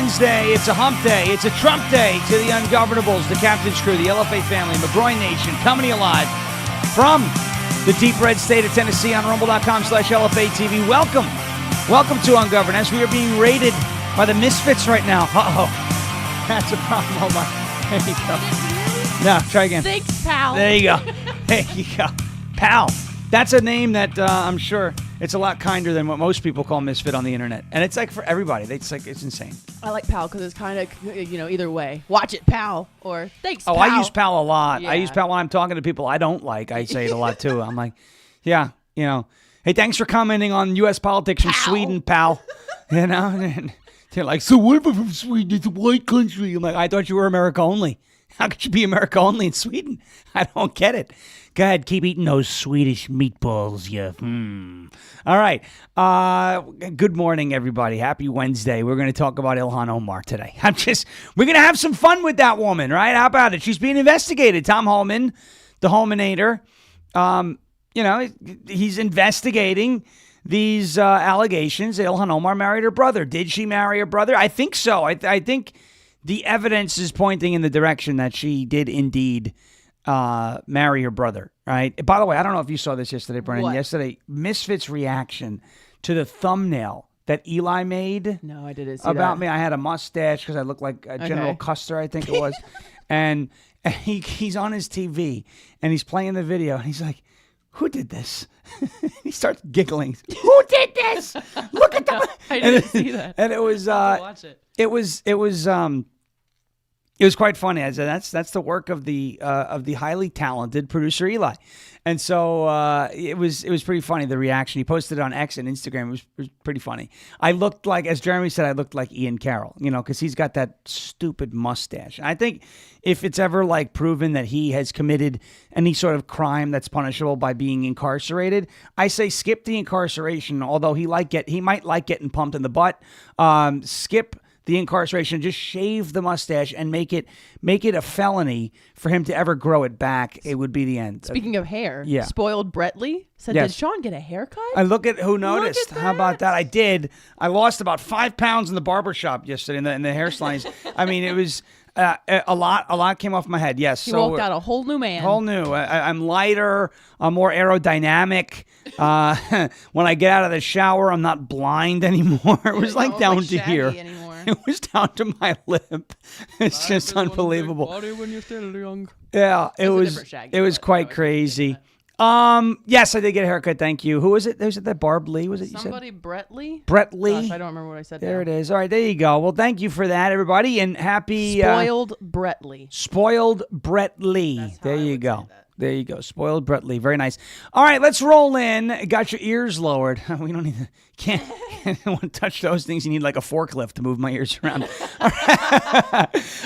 Wednesday. It's a hump day. It's a Trump day to the Ungovernables, the Captain's Crew, the LFA family, McGroin Nation, coming to you live from the deep red state of Tennessee on rumble.com/LFA TV. Welcome to Ungoverned as we are being raided by the misfits right now. Uh-oh. That's a problem. Hold on. There you go. No, try again. Thanks, pal. There you go. There you go. Pal. That's a name that I'm sure it's a lot kinder than what most people call misfit on the internet. And it's like for everybody. It's insane. I like pal because it's kind of, either way. Watch it, pal, or thanks, pal. Oh, I use pal a lot. Yeah. I use pal when I'm talking to people I don't like. I say it a lot, too. I'm like, yeah, hey, thanks for commenting on U.S. politics from Sweden, pal. And they're like, so what if I'm from Sweden? It's a white country. I'm like, I thought you were America only. How could you be America only in Sweden? I don't get it. Go ahead, keep eating those Swedish meatballs, All right. Good morning, everybody. Happy Wednesday. We're going to talk about Ilhan Omar today. We're going to have some fun with that woman, right? How about it? She's being investigated. Tom Homan, the Homanator, he's investigating these allegations that Ilhan Omar married her brother. Did she marry her brother? I think so. I think the evidence is pointing in the direction that she did indeed marry her brother, right? By the way, I don't know if you saw this yesterday, Brennan. What? Yesterday, Misfit's reaction to the thumbnail that Eli made. No, I didn't see about that. me. I had a mustache because I looked like General Custer, I think it was. and he's on his TV, and he's playing the video, and he's like, who did this? He starts giggling. Who did this? Look at the... I didn't see that. And it was... watch it. It was quite funny. I said that's the work of the highly talented producer Eli, and so it was pretty funny, the reaction. He posted it on X and Instagram. It was pretty funny. I looked like, as Jeremy said, I looked like Ian Carroll, because he's got that stupid mustache. I think if it's ever like proven that he has committed any sort of crime that's punishable by being incarcerated, I say skip the incarceration. Although he might like getting pumped in the butt. Skip the incarceration, just shave the mustache and make it a felony for him to ever grow it back. It would be the end. Speaking of hair, yeah. Spoiled Bretley said, Yes. Did Sean get a haircut? I look at who noticed. Look at How about that? I did. I lost about 5 pounds in the barbershop yesterday in the hair salons. I mean, it was a lot came off my head. Yes. He walked out a whole new man. Whole new. I'm lighter. I'm more aerodynamic. When I get out of the shower, I'm not blind anymore. It was like down to here. Anymore. It was down to my lip. It's just unbelievable. When you're still young. Yeah, it was quite crazy. Yes, I did get a haircut. Thank you. Who was it? Was it that Barb Lee? Was it you Somebody said? Bretley? Bretley. Gosh, I don't remember what I said. There it is. All right, there you go. Well, thank you for that, everybody, and happy Spoiled Bretley. Spoiled Bretley. That's how There I you would go. say that. There you go. Spoiled Bretley. Very nice. All right, let's roll in. Got your ears lowered. We don't need to, can't want to touch those things. You need like a forklift to move my ears around. All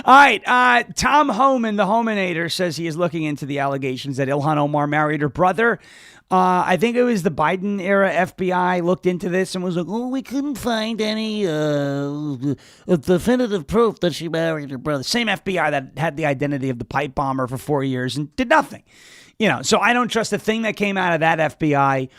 right. Tom Homan, the Homanator, says he is looking into the allegations that Ilhan Omar married her brother. I think it was the Biden era FBI looked into this and was like, oh, we couldn't find any definitive proof that she married her brother. Same FBI that had the identity of the pipe bomber for 4 years and did nothing. So I don't trust a thing that came out of that FBI.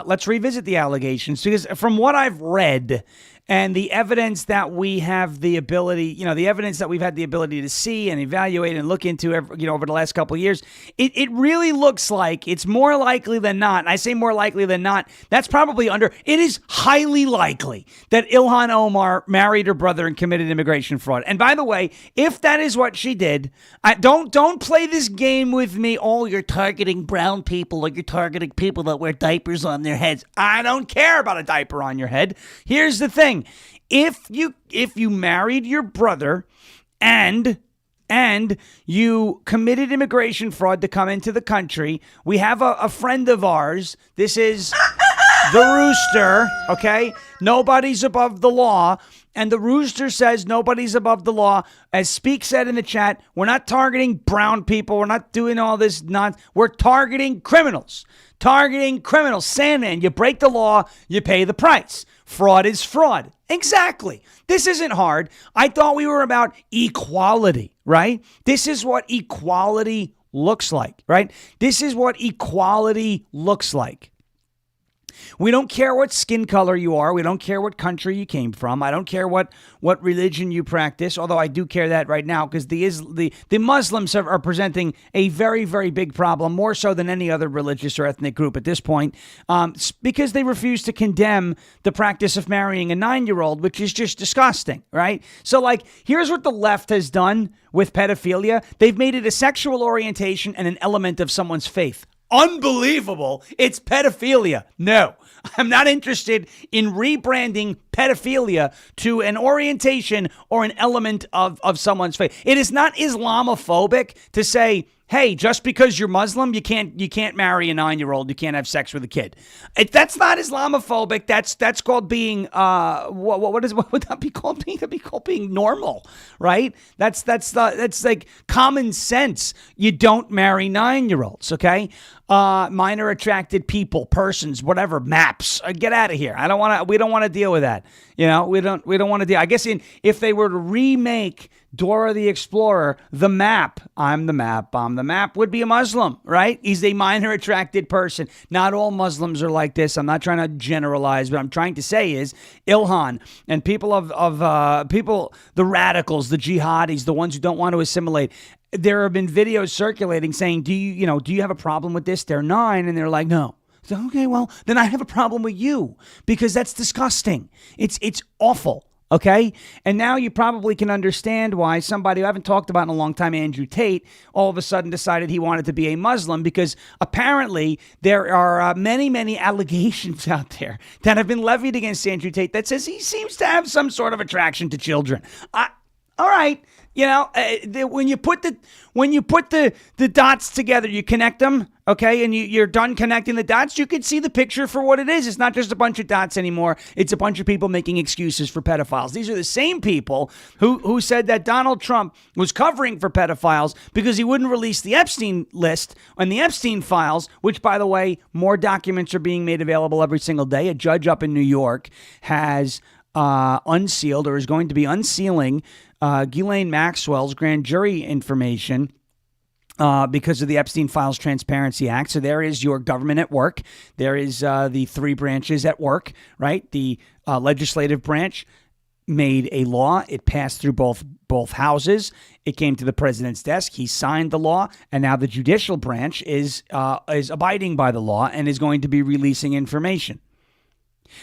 Let's revisit the allegations, because from what I've read and the evidence that we have the ability, the evidence that we've had the ability to see and evaluate and look into, over the last couple of years, it really looks like it's more likely than not. And I say more likely than not, that's probably it is highly likely that Ilhan Omar married her brother and committed immigration fraud. And by the way, if that is what she did, don't play this game with me. Oh, you're targeting brown people, or you're targeting people that wear diapers on their heads. I don't care about a diaper on your head. Here's the thing. If you married your brother and you committed immigration fraud to come into the country, we have a friend of ours. This is the Rooster, okay? Nobody's above the law. And the Rooster says nobody's above the law. As Speak said in the chat, we're not targeting brown people. We're not doing all this nonsense. We're targeting criminals. Sandman, you break the law, you pay the price. Fraud is fraud. Exactly. This isn't hard. I thought we were about equality, right? This is what equality looks like, right? This is what equality looks like. We don't care what skin color you are. We don't care what country you came from. I don't care what religion you practice, although I do care that right now because the Muslims are presenting a very, very big problem, more so than any other religious or ethnic group at this point, because they refuse to condemn the practice of marrying a 9-year-old, which is just disgusting, right? So, like, here's what the left has done with pedophilia. They've made it a sexual orientation and an element of someone's faith. Unbelievable. It's pedophilia. No, I'm not interested in rebranding pedophilia to an orientation or an element of someone's faith. It is not Islamophobic to say, hey, just because you're Muslim, you can't marry a 9-year-old. You can't have sex with a kid. That's not Islamophobic. That's called being what would that be called? That'd be called being normal, right? That's like common sense. You don't marry 9-year-olds, okay? Minor attracted people, persons, whatever, maps. Get out of here. We don't want to deal with that. You know, we don't want to deal. I guess if they were to remake Dora the Explorer, I'm the map would be a Muslim, right? He's a minor attracted person. Not all Muslims are like this. I'm not trying to generalize. What I'm trying to say is Ilhan and people the radicals, the jihadis, the ones who don't want to assimilate. There have been videos circulating saying, do you have a problem with this? They're 9 and they're like, no. So, okay, well, then I have a problem with you because that's disgusting. It's awful. Okay? And now you probably can understand why somebody who I haven't talked about in a long time, Andrew Tate, all of a sudden decided he wanted to be a Muslim because apparently there are many, many allegations out there that have been levied against Andrew Tate that says he seems to have some sort of attraction to children. All right. You know, when you put the dots together, you connect them, okay, and you're done connecting the dots, you can see the picture for what it is. It's not just a bunch of dots anymore. It's a bunch of people making excuses for pedophiles. These are the same people who said that Donald Trump was covering for pedophiles because he wouldn't release the Epstein list and the Epstein files, which, by the way, more documents are being made available every single day. A judge up in New York has unsealed or is going to be unsealing Ghislaine Maxwell's grand jury information because of the Epstein Files Transparency Act. So there is your government at work. There is the 3 branches at work, right? The legislative branch made a law. It passed through both houses. It came to the president's desk. He signed the law, and now the judicial branch is abiding by the law and is going to be releasing information.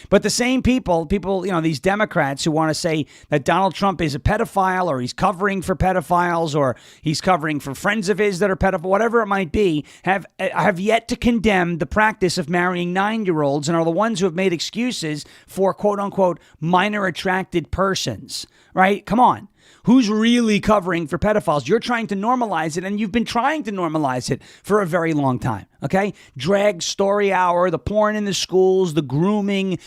But the same people, these Democrats who want to say that Donald Trump is a pedophile or he's covering for pedophiles or he's covering for friends of his that are pedophiles, whatever it might be, have yet to condemn the practice of marrying 9-year-olds and are the ones who have made excuses for, quote unquote, minor attracted persons, right? Come on. Who's really covering for pedophiles? You're trying to normalize it, and you've been trying to normalize it for a very long time, okay? Drag story hour, the porn in the schools, the grooming,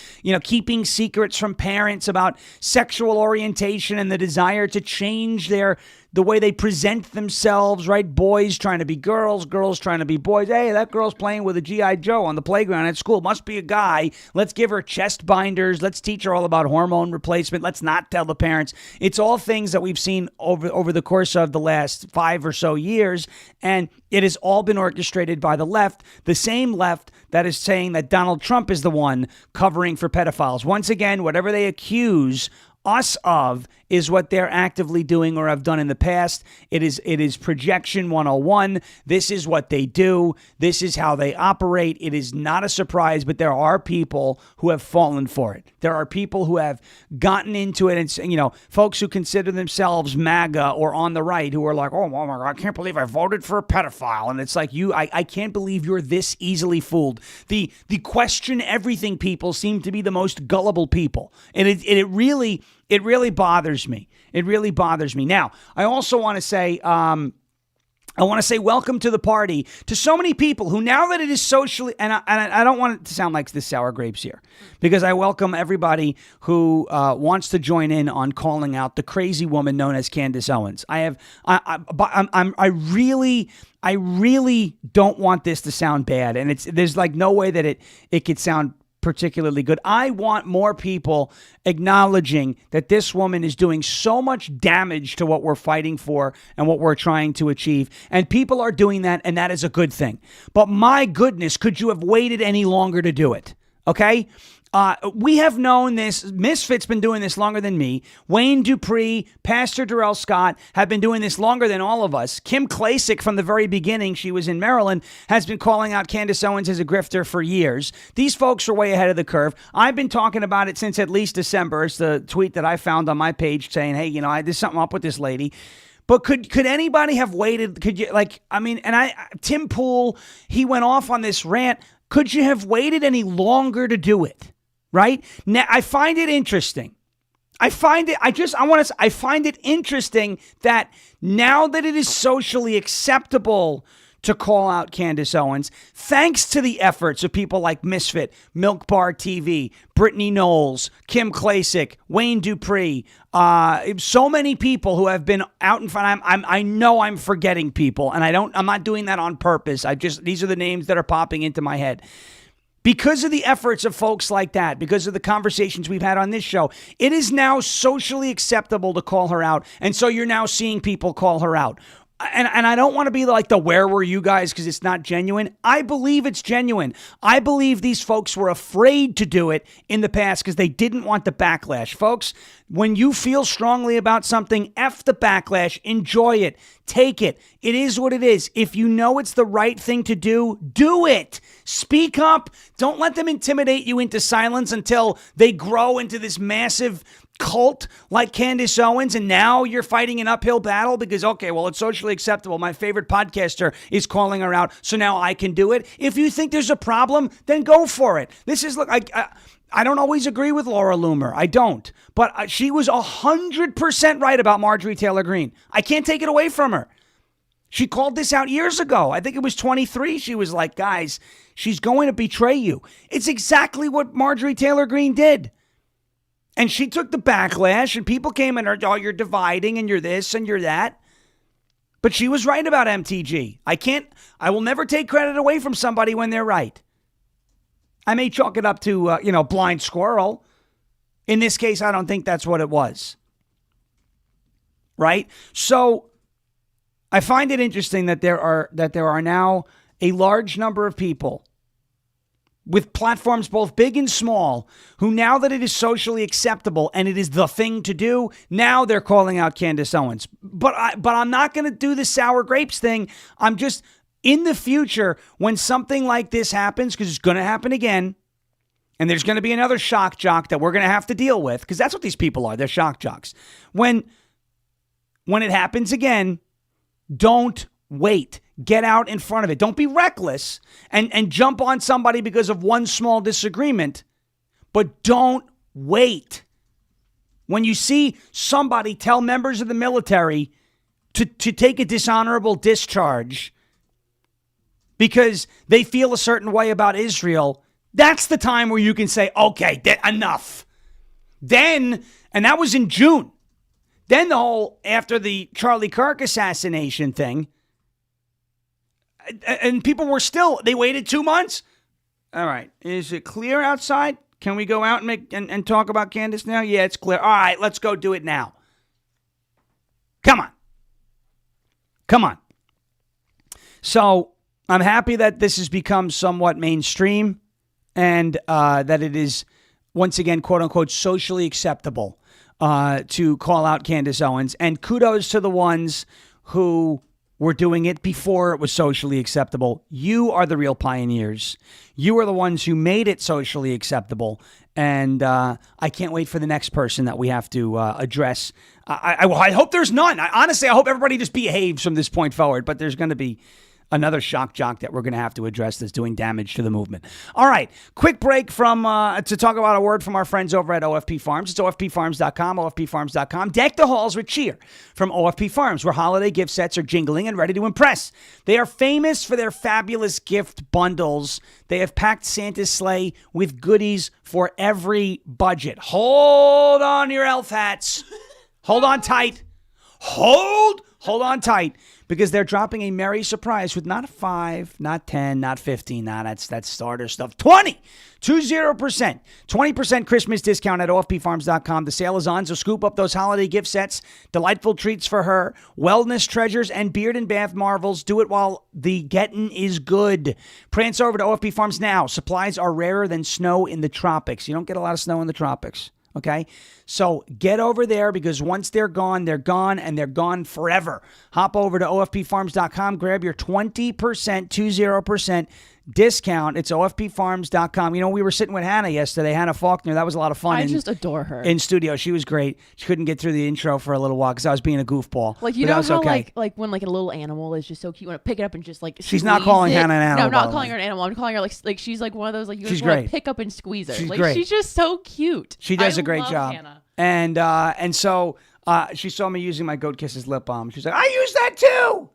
keeping secrets from parents about sexual orientation and the desire to change the way they present themselves, right? Boys trying to be girls, girls trying to be boys. Hey, that girl's playing with a G.I. Joe on the playground at school. Must be a guy. Let's give her chest binders. Let's teach her all about hormone replacement. Let's not tell the parents. It's all things that we've seen over the course of the last 5 or so years, and it has all been orchestrated by the left, the same left that is saying that Donald Trump is the one covering for pedophiles. Once again, whatever they accuse us of is what they're actively doing or have done in the past. It is projection 101. This is what they do. This is how they operate. It is not a surprise, but there are people who have fallen for it. There are people who have gotten into it, and folks who consider themselves MAGA or on the right who are like, oh my God, I can't believe I voted for a pedophile. And it's like, I can't believe you're this easily fooled. The question everything people seem to be the most gullible people. And it really bothers me. It really bothers me. Now, I also want to say, welcome to the party to so many people who, now that it is socially, and I don't want it to sound like this sour grapes here, because I welcome everybody who wants to join in on calling out the crazy woman known as Candace Owens. I really don't want this to sound bad, and there's like no way that it could sound particularly good. I want more people acknowledging that this woman is doing so much damage to what we're fighting for and what we're trying to achieve. And people are doing that, and that is a good thing. But my goodness, could you have waited any longer to do it? Okay? We have known this. Misfit's been doing this longer than me. Wayne Dupree, Pastor Darrell Scott have been doing this longer than all of us. Kim Klacik, from the very beginning, she was in Maryland, has been calling out Candace Owens as a grifter for years. These folks are way ahead of the curve. I've been talking about it since at least December. It's the tweet that I found on my page saying, hey, there's something up with this lady. But could anybody have waited? Could you, Tim Pool, he went off on this rant. Could you have waited any longer to do it? Right? Now, I find it interesting. I find it interesting that now that it is socially acceptable to call out Candace Owens, thanks to the efforts of people like Misfit, Milk Bar TV, Brittany Knowles, Kim Klacik, Wayne Dupree, so many people who have been out in front. I know I'm forgetting people, and I'm not doing that on purpose. These are the names that are popping into my head. Because of the efforts of folks like that, because of the conversations we've had on this show, it is now socially acceptable to call her out. And so you're now seeing people call her out. And I don't want to be like the where were you guys because it's not genuine. I believe it's genuine. I believe these folks were afraid to do it in the past because they didn't want the backlash. Folks, when you feel strongly about something, F the backlash, enjoy it, take it. It is what it is. If you know it's the right thing to do, do it. Speak up. Don't let them intimidate you into silence until they grow into this massive cult like Candace Owens, and now you're fighting an uphill battle because, okay, well, it's socially acceptable. My favorite podcaster is calling her out, so now I can do it. If you think there's a problem, then go for it. I don't always agree with Laura Loomer. I don't. But she was 100% right about Marjorie Taylor Greene. I can't take it away from her. She called this out years ago. I think it was 23. She was like, guys, she's going to betray you. It's exactly what Marjorie Taylor Greene did. And she took the backlash, and people came and heard, oh, you're dividing, and you're this, and you're that. But she was right about MTG. I will never take credit away from somebody when they're right. I may chalk it up to, blind squirrel. In this case, I don't think that's what it was. Right? So I find it interesting that there are now a large number of people with platforms both big and small, who now that it is socially acceptable and it is the thing to do, now they're calling out Candace Owens. But I'm not going to do the sour grapes thing. I'm just, in the future, when something like this happens, because it's going to happen again, and there's going to be another shock jock that we're going to have to deal with, because that's what these people are. They're shock jocks. When it happens again, don't wait. Get out in front of it. Don't be reckless and jump on somebody because of one small disagreement, but don't wait. When you see somebody tell members of the military to take a dishonorable discharge because they feel a certain way about Israel, that's the time where you can say, okay, enough. Then, and that was in June, then after the Charlie Kirk assassination thing, and people were they waited 2 months. All right. Is it clear outside? Can we go out and talk about Candace now? Yeah, it's clear. All right, let's go do it now. Come on. So I'm happy that this has become somewhat mainstream and that it is, once again, quote unquote, socially acceptable to call out Candace Owens. And kudos to the ones who were doing it before it was socially acceptable. You are the real pioneers. You are the ones who made it socially acceptable. And I can't wait for the next person that we have to address. I hope there's none. Honestly, I hope everybody just behaves from this point forward. But there's going to be another shock jock that we're going to have to address that's doing damage to the movement. All right, quick break to talk about a word from our friends over at OFP Farms. It's OFPFarms.com, OFPFarms.com. Deck the halls with cheer from OFP Farms, where holiday gift sets are jingling and ready to impress. They are famous for their fabulous gift bundles. They have packed Santa's sleigh with goodies for every budget. Hold on your elf hats. Hold on tight. Hold on tight, because they're dropping a merry surprise with not 5, not 10, not 15. Nah, that's starter stuff. 20%, 20% Christmas discount at OFPFarms.com. The sale is on, so scoop up those holiday gift sets, delightful treats for her, wellness treasures, and beard and bath marvels. Do it while the getting is good. Prance over to OFP Farms now. Supplies are rarer than snow in the tropics. You don't get a lot of snow in the tropics. Okay, so get over there, because once they're gone, and they're gone forever. Hop over to OFPFarms.com, grab your 20%, 20% discount. It's OFPFarms.com. You know, we were sitting with Hannah yesterday, Hannah Faulkner. That was a lot of fun. I just adore her. In studio. She was great. She couldn't get through the intro for a little while because I was being a goofball. Like, you know how like when like a little animal is just so cute, you want to pick it up and just like She's not calling Hannah an animal. No, I'm not calling her an animal. I'm calling her like she's like one of those, like, you just want to pick up and squeeze her. She's like great. She's just so cute. She does a great love job. Hannah. And so she saw me using my Goat Kisses lip balm. She's like, I use that too.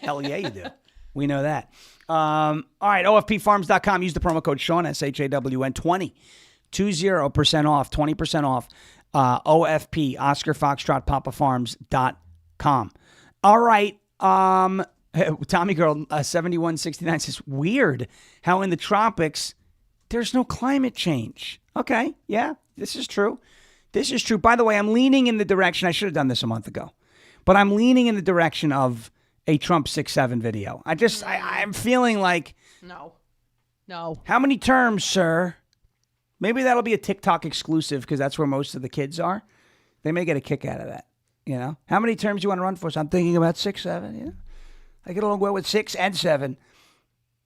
Hell yeah, you do. We know that. All right, OFPFarms.com. Use the promo code Sean, SHAWN, 20% off, 20% off. OFP, Oscar Foxtrot, PapaFarms.com. All right. Tommy Girl 7169 says, weird how in the tropics there's no climate change. Okay, yeah, this is true. This is true. By the way, I'm leaning in the direction, I should have done this a month ago, but I'm leaning in the direction of a Trump 6'7" video. I'm feeling like... No. How many terms, sir? Maybe that'll be a TikTok exclusive, because that's where most of the kids are. They may get a kick out of that, you know? How many terms do you want to run for? So I'm thinking about 6'7", you know? I get along well with 6 and 7.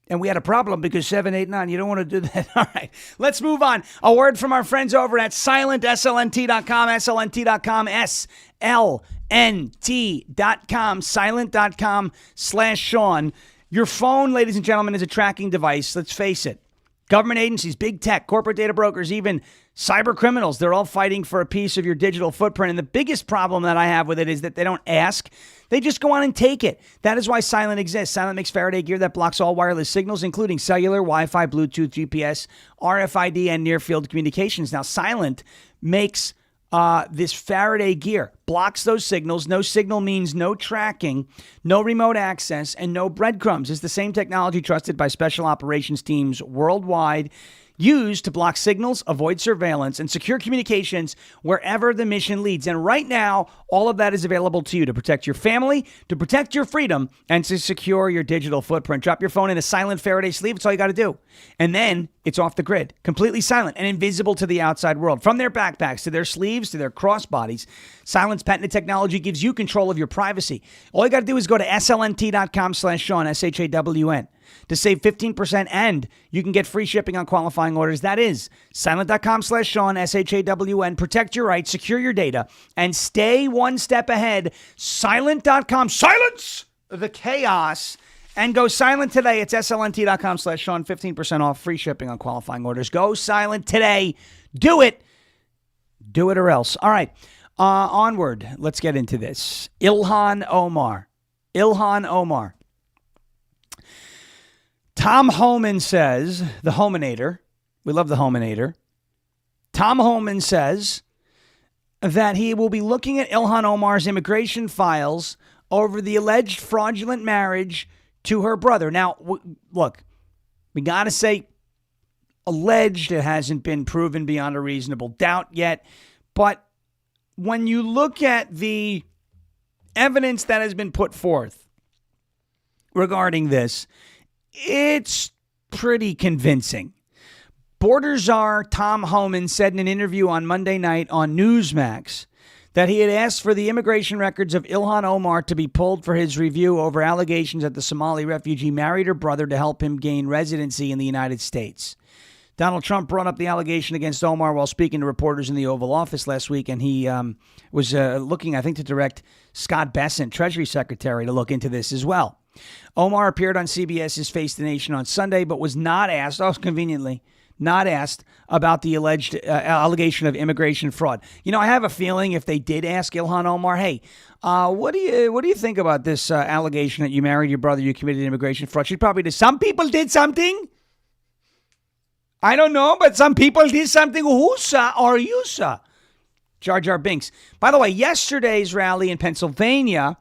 And we had a problem because 7, 8, 9, you don't want to do that. All right, let's move on. A word from our friends over at Silent, SLNT.com, SLNT.com, SLNT.com, silent.com/Sean. Your phone, ladies and gentlemen, is a tracking device. Let's face it. Government agencies, big tech, corporate data brokers, even cyber criminals, they're all fighting for a piece of your digital footprint. And the biggest problem that I have with it is that they don't ask. They just go on and take it. That is why Silent exists. Silent makes Faraday gear that blocks all wireless signals, including cellular, Wi-Fi, Bluetooth, GPS, RFID, and near-field communications. Now, Silent makes this Faraday gear, blocks those signals. No signal means no tracking, no remote access, and no breadcrumbs. It's the same technology trusted by special operations teams worldwide, used to block signals, avoid surveillance, and secure communications wherever the mission leads. And right now, all of that is available to you to protect your family, to protect your freedom, and to secure your digital footprint. Drop your phone in a silent Faraday sleeve. It's all you got to do. And then it's off the grid, completely silent and invisible to the outside world. From their backpacks to their sleeves to their crossbodies, Silent's patented technology gives you control of your privacy. All you got to do is go to slnt.com/Sean, SHAWN, to save 15%, and you can get free shipping on qualifying orders. That is silent.com/Sean, SHAWN. Protect your rights, secure your data, and stay one step ahead. Silent.com. Silence the chaos. And go silent today. It's slnt.com/Sean. 15% off, free shipping on qualifying orders. Go silent today. Do it. Do it or else. All right. Onward. Let's get into this. Ilhan Omar. Tom Homan says, the Homanator, we love the Homanator. Tom Homan says that he will be looking at Ilhan Omar's immigration files over the alleged fraudulent marriage to her brother. Now, look, we got to say alleged. It hasn't been proven beyond a reasonable doubt yet. But when you look at the evidence that has been put forth regarding this, it's pretty convincing. Border czar Tom Homan said in an interview on Monday night on Newsmax that he had asked for the immigration records of Ilhan Omar to be pulled for his review over allegations that the Somali refugee married her brother to help him gain residency in the United States. Donald Trump brought up the allegation against Omar while speaking to reporters in the Oval Office last week, and he was looking, I think, to direct Scott Bessent, Treasury Secretary, to look into this as well. Omar appeared on CBS's Face the Nation on Sunday, but was not asked, conveniently, not asked about the alleged allegation of immigration fraud. You know, I have a feeling if they did ask Ilhan Omar, hey, what do you think about this allegation that you married your brother, you committed immigration fraud? She'd probably say, some people did something. I don't know, but some people did something. Who, sir? Or you, sir? Jar Jar Binks. By the way, yesterday's rally in Pennsylvania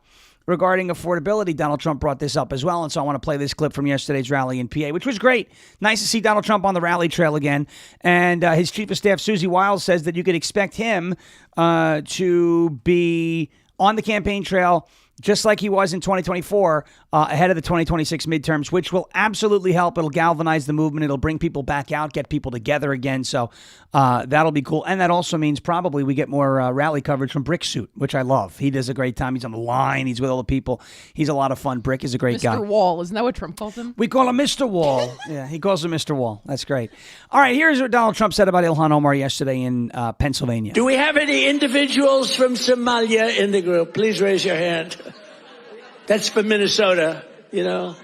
regarding affordability, Donald Trump brought this up as well. And so I want to play this clip from yesterday's rally in PA, which was great. Nice to see Donald Trump on the rally trail again. And his chief of staff, Susie Wiles, says that you could expect him to be on the campaign trail just like he was in 2024, ahead of the 2026 midterms, which will absolutely help. It'll galvanize the movement. It'll bring people back out, get people together again. So that'll be cool. And that also means probably we get more rally coverage from Brick Suit, which I love. He does a great time. He's on the line. He's with all the people. He's a lot of fun. Brick is a great guy. Mr. Wall. Isn't that what Trump calls him? We call him Mr. Wall. Yeah, he calls him Mr. Wall. That's great. All right, here's what Donald Trump said about Ilhan Omar yesterday in Pennsylvania. Do we have any individuals from Somalia in the group? Please raise your hand. That's for Minnesota, you know.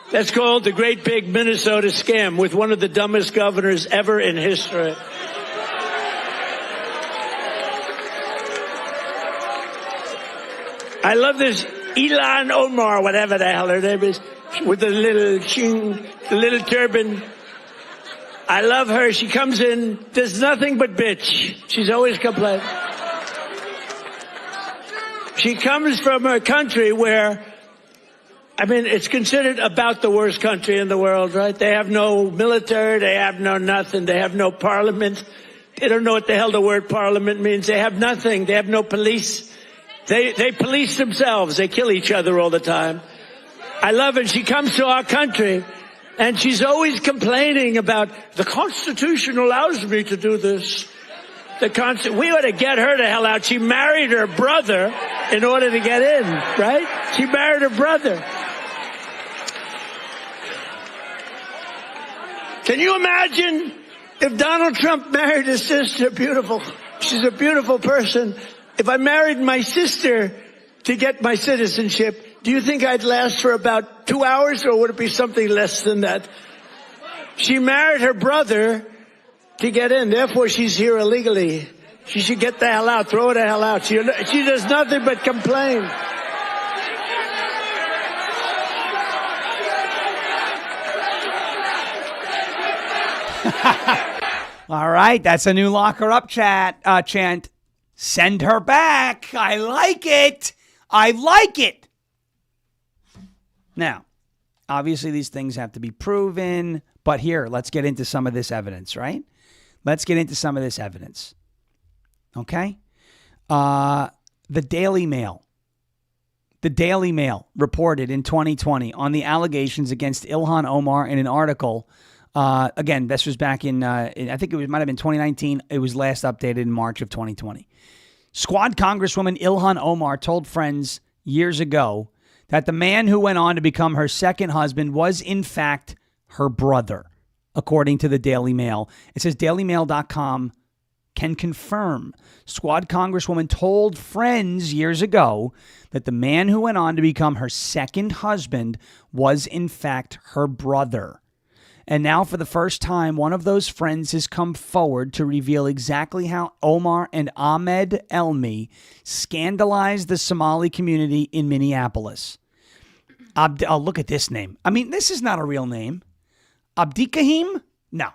That's called the Great Big Minnesota Scam with one of the dumbest governors ever in history. I love this Ilhan Omar, whatever the hell her name is, with the little turban. I love her. She comes in, does nothing but bitch. She's always complaining. She comes from a country where, I mean, it's considered about the worst country in the world, right? They have no military. They have no nothing. They have no parliament. They don't know what the hell the word parliament means. They have nothing. They have no police. They police themselves. They kill each other all the time. I love it. She comes to our country, and she's always complaining about the Constitution allows me to do this. We ought to get her the hell out. She married her brother in order to get in, right? She married her brother. Can you imagine if Donald Trump married his sister? Beautiful. She's a beautiful person. If I married my sister to get my citizenship, do you think I'd last for about 2 hours, or would it be something less than that? She married her brother to get in. Therefore, she's here illegally. She should get the hell out. Throw her the hell out. She does nothing but complain. All right, that's a new lock her up chant. Send her back. I like it. I like it. Now, obviously these things have to be proven, but here, let's get into some of this evidence, right? Let's get into some of this evidence. Okay? The Daily Mail. The Daily Mail reported in 2020 on the allegations against Ilhan Omar in an article. Again, this was back in I think it might have been 2019. It was last updated in March of 2020. Squad Congresswoman Ilhan Omar told friends years ago that the man who went on to become her second husband was, in fact, her brother, according to the Daily Mail. It says dailymail.com can confirm. Squad Congresswoman told friends years ago that the man who went on to become her second husband was, in fact, her brother. And now, for the first time, one of those friends has come forward to reveal exactly how Omar and Ahmed Elmi scandalized the Somali community in Minneapolis. Oh, look at this name. I mean, this is not a real name. Abdikahim? No,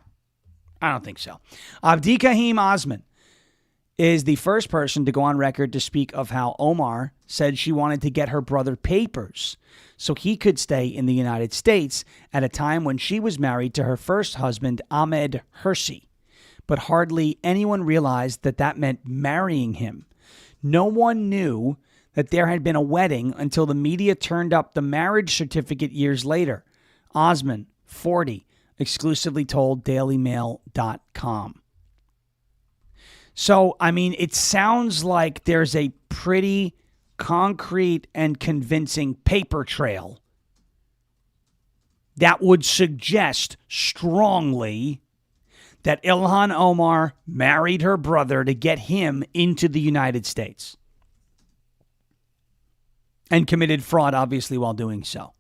I don't think so. Abdikahim Osman is the first person to go on record to speak of how Omar said she wanted to get her brother papers so he could stay in the United States at a time when she was married to her first husband, Ahmed Hersi. But hardly anyone realized that that meant marrying him. No one knew that there had been a wedding until the media turned up the marriage certificate years later. Osman, 40, exclusively told dailymail.com. So, I mean, it sounds like there's a pretty concrete and convincing paper trail that would suggest strongly that Ilhan Omar married her brother to get him into the United States and committed fraud, obviously, while doing so.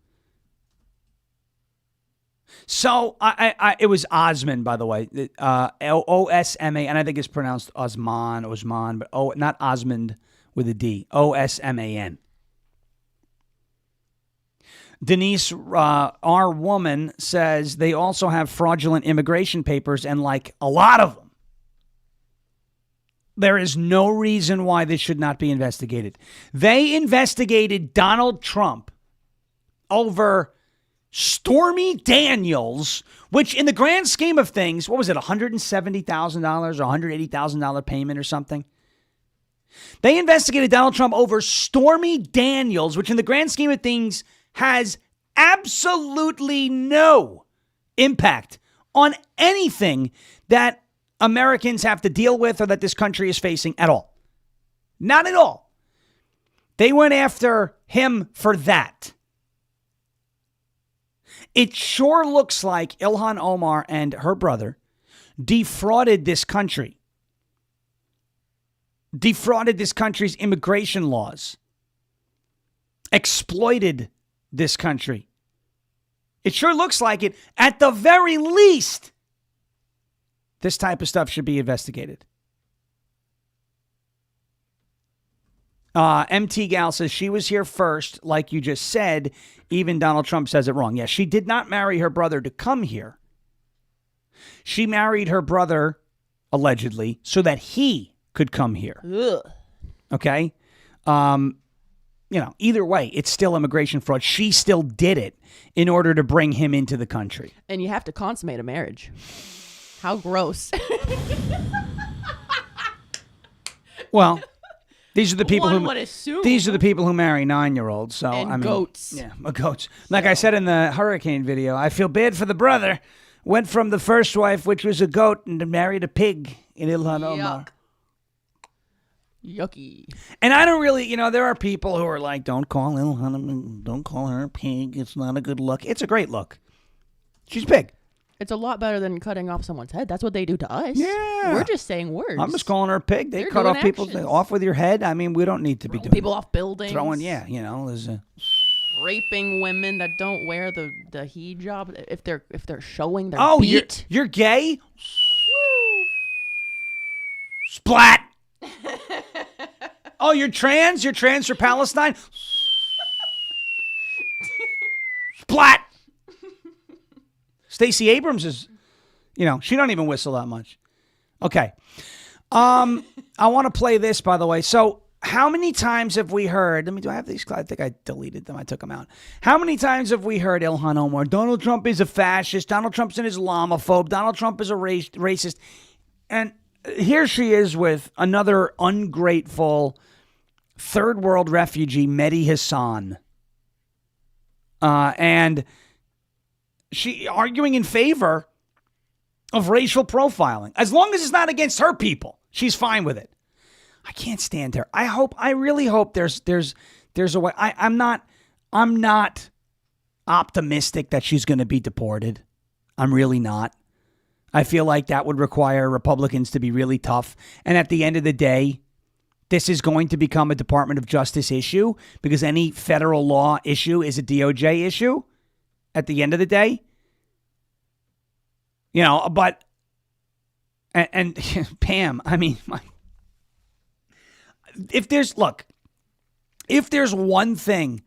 So it was Osman, by the way, O-S-M-A, and I think it's pronounced Osman, but not Osmond with a D, O-S-M-A-N. Denise R. Woman says they also have fraudulent immigration papers, and like a lot of them. There is no reason why this should not be investigated. They investigated Donald Trump over Stormy Daniels, which in the grand scheme of things, what was it, $170,000 or $180,000 payment or something? They investigated Donald Trump over Stormy Daniels, which in the grand scheme of things has absolutely no impact on anything that Americans have to deal with or that this country is facing at all. Not at all. They went after him for that. It sure looks like Ilhan Omar and her brother defrauded this country. Defrauded this country's immigration laws. Exploited this country. It sure looks like it. At the very least, this type of stuff should be investigated. MT Gal says she was here first, like you just said. Even Donald Trump says it wrong. Yes, she did not marry her brother to come here. She married her brother, allegedly, so that he could come here. Ugh. Okay? Either way, it's still immigration fraud. She still did it in order to bring him into the country. And you have to consummate a marriage. How gross. Well, these are the people One would assume. These are the people who marry 9-year-olds. So And goats. Yeah, goats. Like I said in the hurricane video, I feel bad for the brother. Went from the first wife, which was a goat, and married a pig in Ilhan Omar. Yucky. And I don't really, there are people who are like, don't call Ilhan, don't call her a pig. It's not a good look. It's a great look. She's a pig. It's a lot better than cutting off someone's head. That's what they do to us. Yeah. We're just saying words. I'm just calling her a pig. They They're cut doing off people actions. off with your head. I mean, we don't need to be doing people off buildings. throwing. Yeah, there's a Raping women that don't wear the hijab if they're showing their oh, beat. you're gay. Splat. Oh, you're trans. You're trans for Palestine. Splat. Stacey Abrams is. She don't even whistle that much. Okay. I want to play this, by the way. So how many times have we heard, do I have these? I think I deleted them. I took them out. How many times have we heard Ilhan Omar, Donald Trump is a fascist, Donald Trump's an Islamophobe, Donald Trump is a racist. And here she is with another ungrateful third world refugee, Mehdi Hassan. And she arguing in favor of racial profiling. As long as it's not against her people, she's fine with it. I can't stand her. I really hope there's a way. I'm not optimistic that she's going to be deported. I'm really not. I feel like that would require Republicans to be really tough. And at the end of the day, this is going to become a Department of Justice issue because any federal law issue is a DOJ issue at the end of the day. But, and Pam, I mean, if there's one thing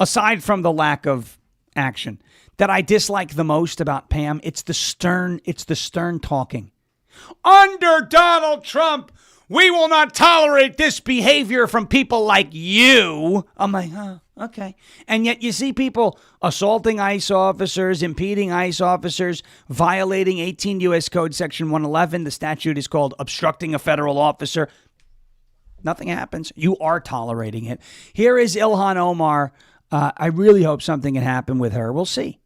aside from the lack of action that I dislike the most about Pam, it's the stern talking. Under Donald Trump, we will not tolerate this behavior from people like you. I'm like, okay. And yet you see people assaulting ICE officers, impeding ICE officers, violating 18 U.S. Code Section 111. The statute is called obstructing a federal officer. Nothing happens. You are tolerating it. Here is Ilhan Omar. I really hope something can happen with her. We'll see.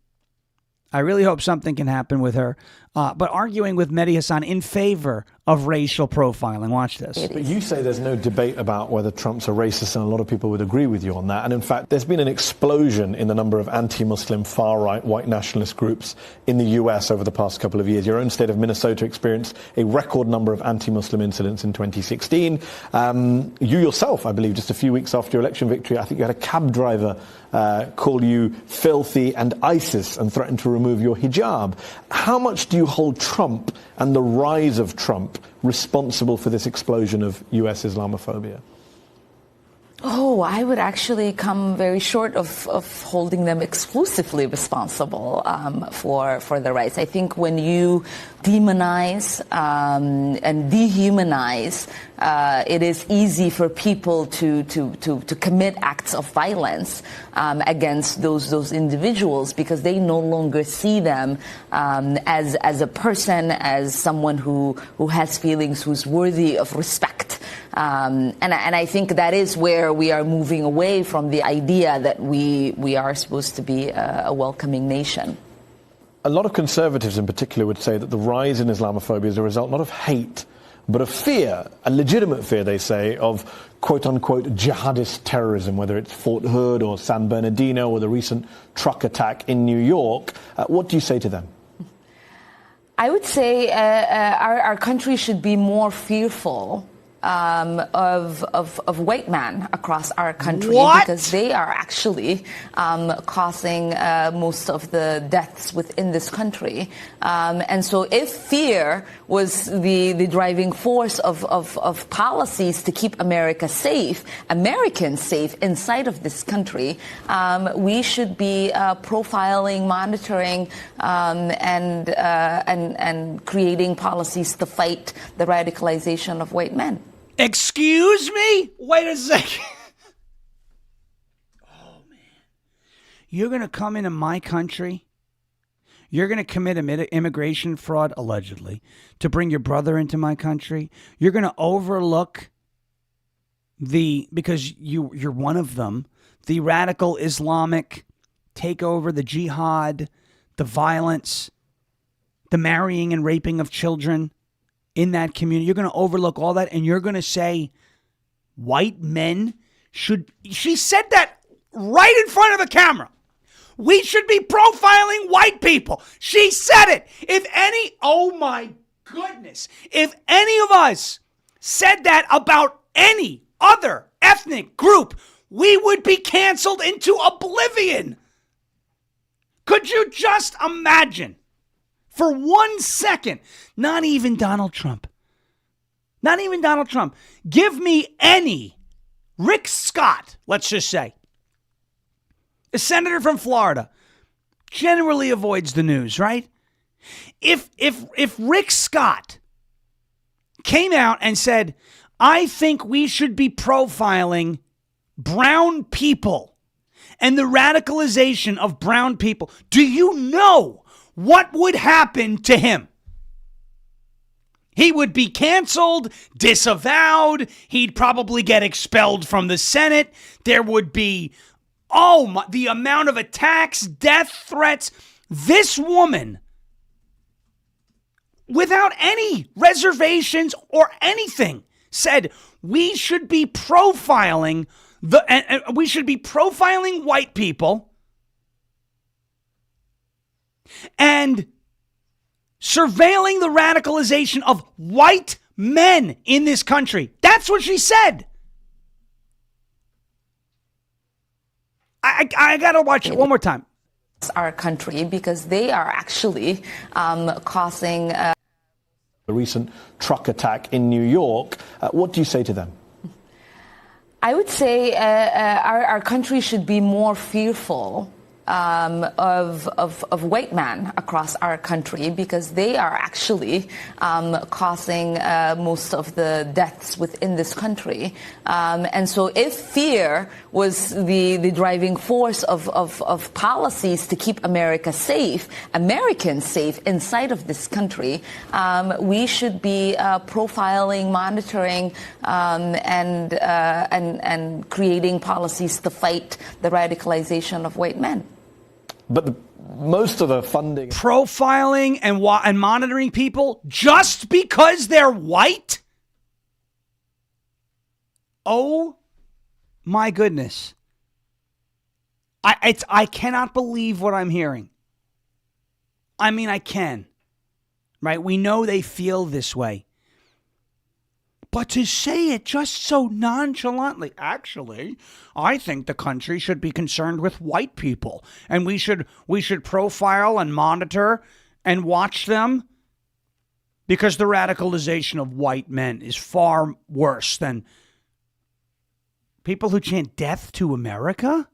I really hope something can happen with her. But arguing with Mehdi Hassan in favor of racial profiling. Watch this. But you say there's no debate about whether Trump's a racist, and a lot of people would agree with you on that. And in fact, there's been an explosion in the number of anti-Muslim, far-right, white nationalist groups in the U.S. over the past couple of years. Your own state of Minnesota experienced a record number of anti-Muslim incidents in 2016. You yourself, I believe, just a few weeks after your election victory, I think you had a cab driver call you filthy and ISIS and threaten to remove your hijab. How much do you hold Trump and the rise of Trump responsible for this explosion of U.S. Islamophobia? Oh, I would actually come very short of holding them exclusively responsible for the rights. I think when you demonize and dehumanize, it is easy for people to commit acts of violence against those individuals because they no longer see them as a person, as someone who has feelings, who's worthy of respect. And I think that is where we are moving away from the idea that we are supposed to be a welcoming nation. A lot of conservatives in particular would say that the rise in Islamophobia is a result not of hate, but of fear, a legitimate fear, they say, of quote-unquote jihadist terrorism, whether it's Fort Hood or San Bernardino or the recent truck attack in New York. What do you say to them? I would say our country should be more fearful of white men across our country because they are actually causing most of the deaths within this country. And so if fear was the driving force of policies to keep America safe, Americans safe inside of this country, we should be profiling, monitoring, and creating policies to fight the radicalization of white men. Excuse me? Wait a second. Oh, man. You're going to come into my country? You're going to commit immigration fraud, allegedly, to bring your brother into my country? You're going to overlook because you're one of them, the radical Islamic takeover, the jihad, the violence, the marrying and raping of children in that community. You're going to overlook all that, and you're going to say white men should... She said that right in front of the camera. We should be profiling white people. She said it. Oh my goodness. If any of us said that about any other ethnic group, we would be canceled into oblivion. Could you just imagine? For 1 second, not even Donald Trump. Give me any Rick Scott, let's just say, a senator from Florida, generally avoids the news, right? If Rick Scott came out and said, I think we should be profiling brown people and the radicalization of brown people, do you know what would happen to him? He would be canceled, disavowed. He'd probably get expelled from the Senate. There would be, the amount of attacks, death threats. This woman, without any reservations or anything, said we should be profiling white people and surveilling the radicalization of white men in this country. That's what she said. I got to watch it one more time. Our country, because they are actually causing... the recent truck attack in New York. What do you say to them? I would say our country should be more fearful of white men across our country because they are actually causing most of the deaths within this country. And so if fear was the driving force of policies to keep America safe, Americans safe inside of this country, we should be profiling, monitoring, and creating policies to fight the radicalization of white men. But most of the funding... Profiling and monitoring people just because they're white? Oh, my goodness. I cannot believe what I'm hearing. I mean, I can. Right? We know they feel this way. But to say it just so nonchalantly, actually, I think the country should be concerned with white people, and we should profile and monitor and watch them because the radicalization of white men is far worse than People who chant death to America?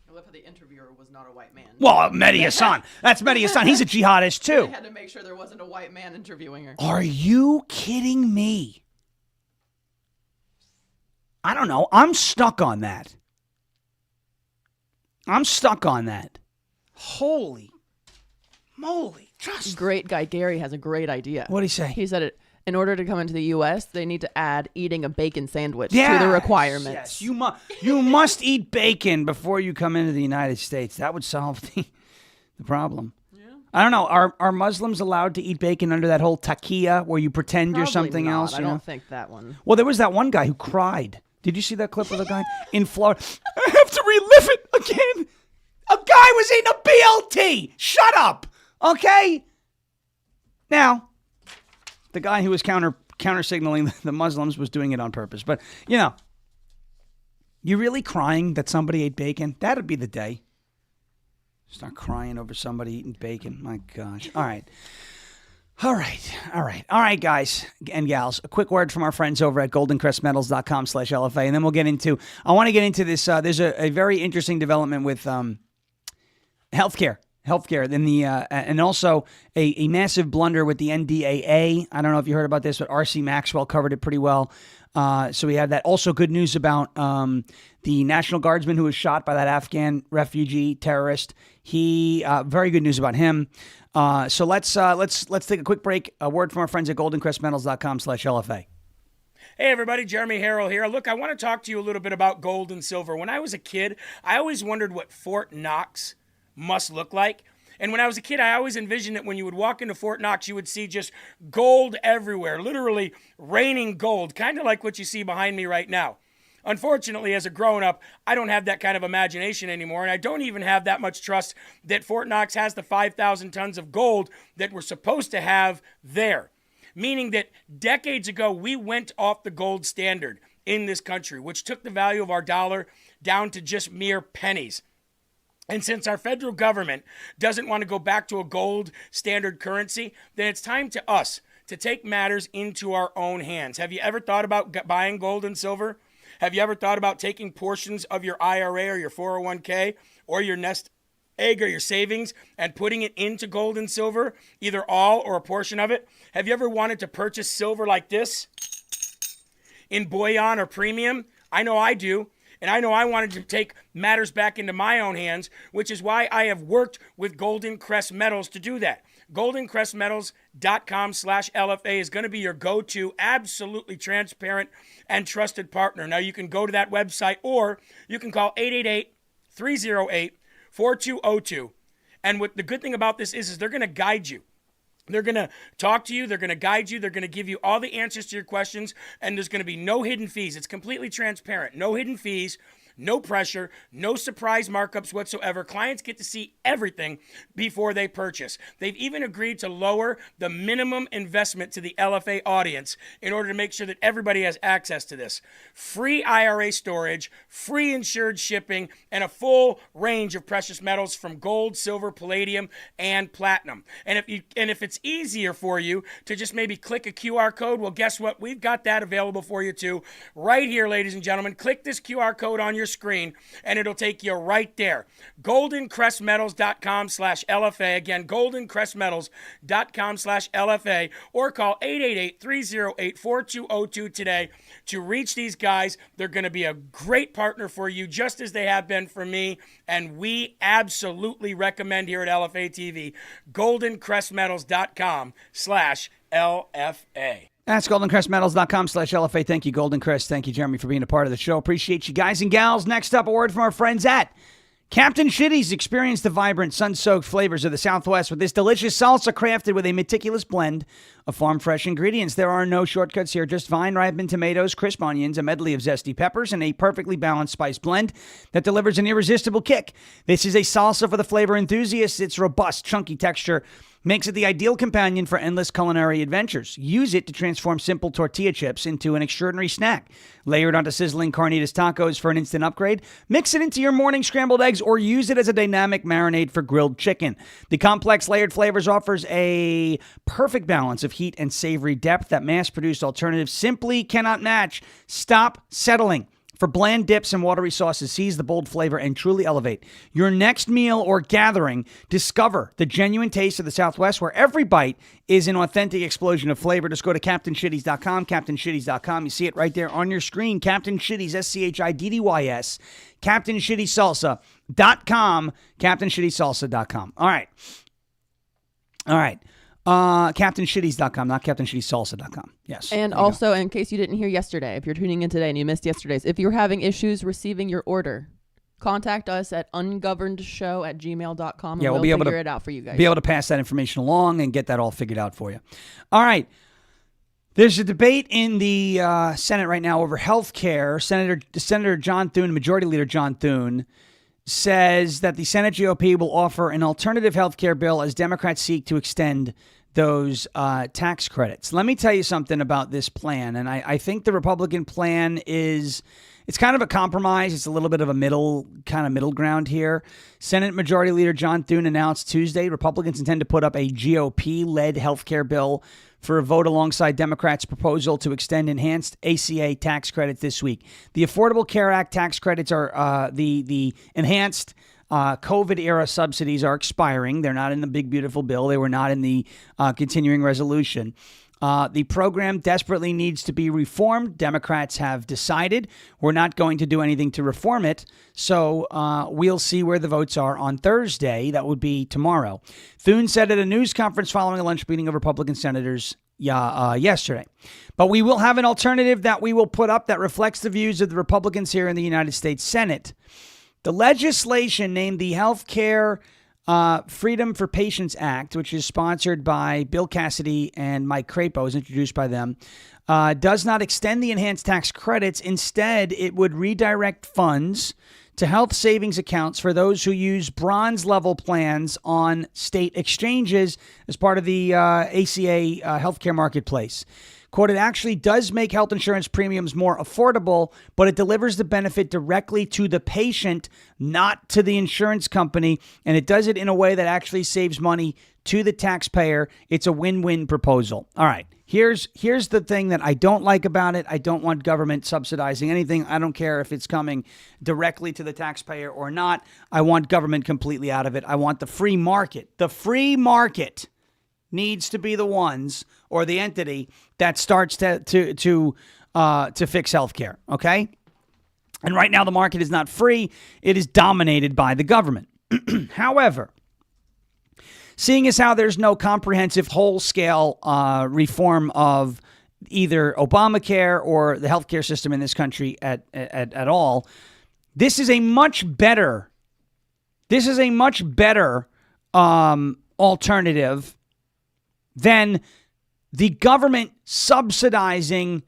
I love how the interviewer was not a white man. Well, Mehdi Hassan. That's Mehdi Hassan. He's a jihadist They too. had to make sure there wasn't a white man interviewing her. Are you kidding me? I don't know. I'm stuck on that. Holy moly. Just Great guy Gary has a great idea. What'd he say? He said in order to come into the U.S., they need to add eating a bacon sandwich to the requirements. Yes, you must eat bacon before you come into the United States. That would solve the problem. Yeah. I don't know. Are Muslims allowed to eat bacon under that whole taqiyya where you pretend you're Probably something not. else? I don't think that one. Well, there was that one guy who cried. Did you see that clip of the guy in Florida? I have to relive it again. A guy was eating a BLT. Shut up. Okay? Now, the guy who was counter signaling the Muslims was doing it on purpose. But, you really crying that somebody ate bacon? That'd be the day. Start crying over somebody eating bacon. My gosh. All right. All right, guys and gals. A quick word from our friends over at goldencrestmetals.com/LFA, and then we'll get into. I want to get into this. There's a very interesting development with healthcare, and also a massive blunder with the NDAA. I don't know if you heard about this, but R.C. Maxwell covered it pretty well. So we have that. Also, good news about the National Guardsman who was shot by that Afghan refugee terrorist. Very good news about him. So let's take a quick break. A word from our friends at goldencrestmetals.com/LFA. Hey everybody, Jeremy Harrell here. Look, I want to talk to you a little bit about gold and silver. When I was a kid, I always wondered what Fort Knox must look like. And when I was a kid, I always envisioned that when you would walk into Fort Knox, you would see just gold everywhere, literally raining gold, kind of like what you see behind me right now. Unfortunately, as a grown-up, I don't have that kind of imagination anymore, and I don't even have that much trust that Fort Knox has the 5,000 tons of gold that we're supposed to have there. Meaning that decades ago, we went off the gold standard in this country, which took the value of our dollar down to just mere pennies. And since our federal government doesn't want to go back to a gold standard currency, then it's time to us to take matters into our own hands. Have you ever thought about buying gold and silver? Have you ever thought about taking portions of your IRA or your 401k or your nest egg or your savings and putting it into gold and silver, either all or a portion of it? Have you ever wanted to purchase silver like this in bullion or premium? I know I do. And I know I wanted to take matters back into my own hands, which is why I have worked with Golden Crest Metals to do that. GoldenCrestMetals.com/LFA is going to be your go-to, absolutely transparent and trusted partner. Now, you can go to that website or you can call 888-308-4202. And what the good thing about this is they're going to guide you. They're going to talk to you. They're going to guide you. They're going to give you all the answers to your questions. And there's going to be no hidden fees. It's completely transparent. No hidden fees, no pressure, no surprise markups whatsoever. Clients get to see everything before they purchase. They've even agreed to lower the minimum investment to the LFA audience in order to make sure that everybody has access to this. Free IRA storage, free insured shipping, and a full range of precious metals from gold, silver, palladium, and platinum. And if it's easier for you to just maybe click a QR code, well, guess what? We've got that available for you too. Right here, ladies and gentlemen. Click this QR code on your screen and it'll take you right there. GoldenCrestMetals.com/LFA. Again, GoldenCrestMetals.com/LFA, or call 888-308-4202 today to reach these guys. They're going to be a great partner for you, just as they have been for me, and we absolutely recommend here at LFA TV, GoldenCrestMetals.com/LFA. That's goldencrestmetals.com/LFA. Thank you, Golden Crest. Thank you, Jeremy, for being a part of the show. Appreciate you guys and gals. Next up, a word from our friends at Captain Shitty's. Experience the vibrant, sun-soaked flavors of the Southwest with this delicious salsa crafted with a meticulous blend of farm-fresh ingredients. There are no shortcuts here, just vine-ripened tomatoes, crisp onions, a medley of zesty peppers, and a perfectly balanced spice blend that delivers an irresistible kick. This is a salsa for the flavor enthusiasts. Its robust, chunky texture makes it the ideal companion for endless culinary adventures. Use it to transform simple tortilla chips into an extraordinary snack. Layer it onto sizzling carnitas tacos for an instant upgrade. Mix it into your morning scrambled eggs or use it as a dynamic marinade for grilled chicken. The complex layered flavors offers a perfect balance of heat and savory depth that mass-produced alternatives simply cannot match. Stop settling for bland dips and watery sauces. Seize the bold flavor and truly elevate your next meal or gathering. Discover the genuine taste of the Southwest, where every bite is an authentic explosion of flavor. Just go to CaptainShitties.com, CaptainShitties.com. You see it right there on your screen. Captain Shitties, SCHIDDYS, CaptainShittiesSalsa.com, CaptainShittiesSalsa.com. All right. CaptainShitties.com, not CaptainShittiesSalsa.com. Yes. And also, in case you didn't hear yesterday, if you're tuning in today and you missed yesterday's, if you're having issues receiving your order, contact us at ungovernedshow@gmail.com. And we'll be able to figure it out for you guys. Be able to pass that information along and get that all figured out for you. All right. There's a debate in the Senate right now over health care. Senator John Thune, Majority Leader John Thune, says that the Senate GOP will offer an alternative health care bill as Democrats seek to extend those tax credits. Let me tell you something about this plan. And I think the Republican plan it's kind of a compromise. It's a little bit of a middle ground here. Senate Majority Leader John Thune announced Tuesday Republicans intend to put up a GOP-led health care bill for a vote alongside Democrats' proposal to extend enhanced ACA tax credits this week. The Affordable Care Act tax credits are the enhanced COVID-era subsidies are expiring. They're not in the big, beautiful bill. They were not in the continuing resolution. The program desperately needs to be reformed. Democrats have decided we're not going to do anything to reform it. So we'll see where the votes are on Thursday. That would be tomorrow. Thune said at a news conference following a lunch meeting of Republican senators yesterday. But we will have an alternative that we will put up that reflects the views of the Republicans here in the United States Senate. The legislation named the Health Care Freedom for Patients Act, which is sponsored by Bill Cassidy and Mike Crapo, is introduced by them, does not extend the enhanced tax credits. Instead, it would redirect funds to health savings accounts for those who use bronze level plans on state exchanges as part of the ACA healthcare marketplace. Quote, it actually does make health insurance premiums more affordable, but it delivers the benefit directly to the patient, not to the insurance company. And it does it in a way that actually saves money to the taxpayer. It's a win-win proposal. All right. Here's the thing that I don't like about it. I don't want government subsidizing anything. I don't care if it's coming directly to the taxpayer or not. I want government completely out of it. I want the free market. The free market needs to be the ones or the entity that starts to fix healthcare. Okay. And right now the market is not free. It is dominated by the government. However, seeing as how there's no comprehensive whole-scale reform of either Obamacare or the healthcare system in this country at all, this is a much better alternative than the government subsidizing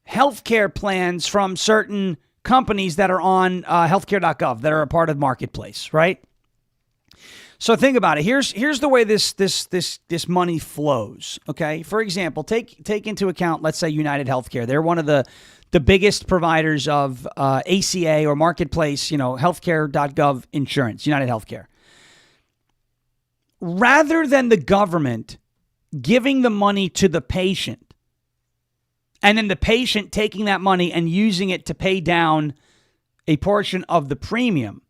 healthcare plans from certain companies that are on healthcare.gov that are a part of Marketplace, right? So think about it. Here's the way this money flows. Okay, for example, take into account, let's say United Healthcare. They're one of the biggest providers of ACA or Marketplace, healthcare.gov insurance. United Healthcare. Rather than the government giving the money to the patient, and then the patient taking that money and using it to pay down a portion of the premium,